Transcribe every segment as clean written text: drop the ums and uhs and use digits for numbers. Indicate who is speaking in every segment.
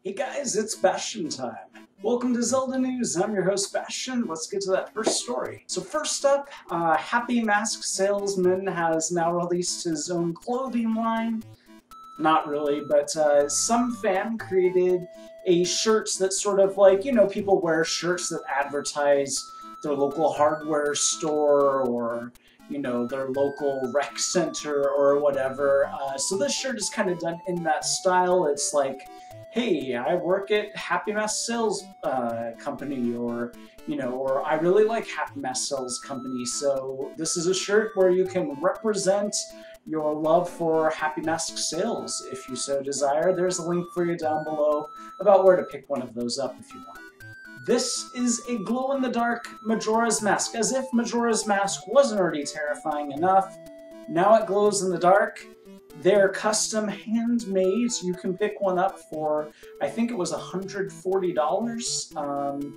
Speaker 1: Hey guys, it's Bastian time. Welcome to Zelda News. I'm your host Bastian. Let's get to that first story. So first up, Happy Mask Salesman has now released his own clothing line. Not really, but some fan created a shirt that's sort of like, you know, people wear shirts that advertise their local hardware store or, you know, their local rec center or whatever. So this shirt is kind of done in that style. It's like, hey, I work at Happy Mask Sales Company, or, you know, or I really like Happy Mask Sales Company, so this is a shirt where you can represent your love for Happy Mask sales if you so desire. There's a link for you down below about where to pick one of those up if you want. This is a glow-in-the-dark Majora's Mask. As if Majora's Mask wasn't already terrifying enough, now it glows in the dark. They're custom handmade. You can pick one up for, I think it was $140.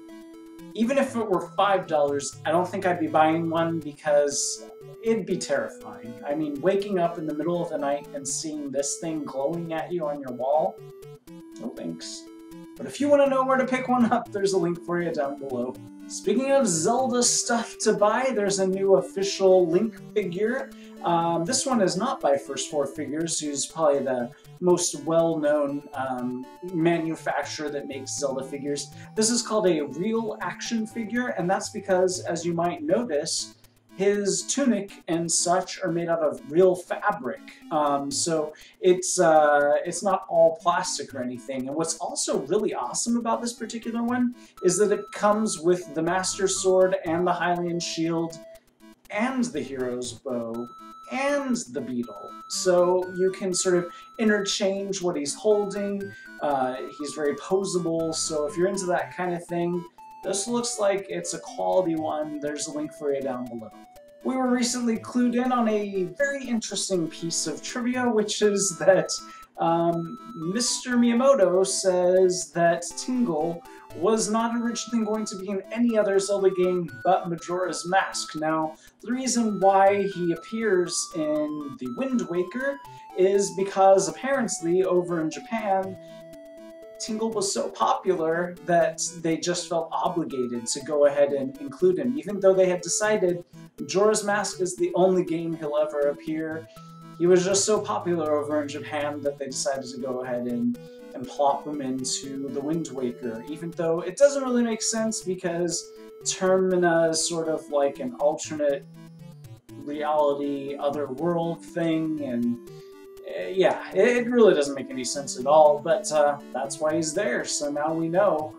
Speaker 1: Even if it were $5, I don't think I'd be buying one because it'd be terrifying. I mean, waking up in the middle of the night and seeing this thing glowing at you on your wall? No thanks. But if you want to know where to pick one up, there's a link for you down below. Speaking of Zelda stuff to buy, there's a new official Link figure. This one is not by First 4 Figures, who's probably the most well-known manufacturer that makes Zelda figures. This is called a real action figure, and that's because, as you might notice, his tunic and such are made out of real fabric. So it's not all plastic or anything. And what's also really awesome about this particular one is that it comes with the Master Sword and the Hylian Shield and the Hero's Bow and the Beetle. So you can sort of interchange what he's holding. He's very posable, so if you're into that kind of thing, this looks like it's a quality one. There's a link for you down below. We were recently clued in on a very interesting piece of trivia, which is that Mr. Miyamoto says that Tingle was not originally going to be in any other Zelda game but Majora's Mask. Now, the reason why he appears in The Wind Waker is because apparently over in Japan, Tingle was so popular that they just felt obligated to go ahead and include him, even though they had decided Majora's Mask is the only game he'll ever appear. He was just so popular over in Japan that they decided to go ahead and plop him into The Wind Waker, even though it doesn't really make sense because Termina is sort of like an alternate reality, other world thing, and yeah, it really doesn't make any sense at all, but that's why he's there, so now we know.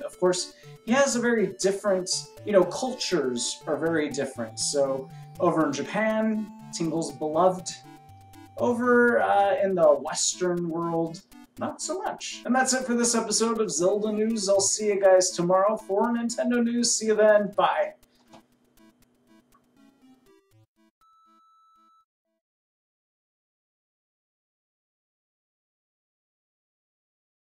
Speaker 1: Of course, he has a very different, you know, cultures are very different. So over in Japan, Tingle's beloved. Over in the Western world, not so much. And that's it for this episode of Zelda News. I'll see you guys tomorrow for Nintendo News. See you then. Bye.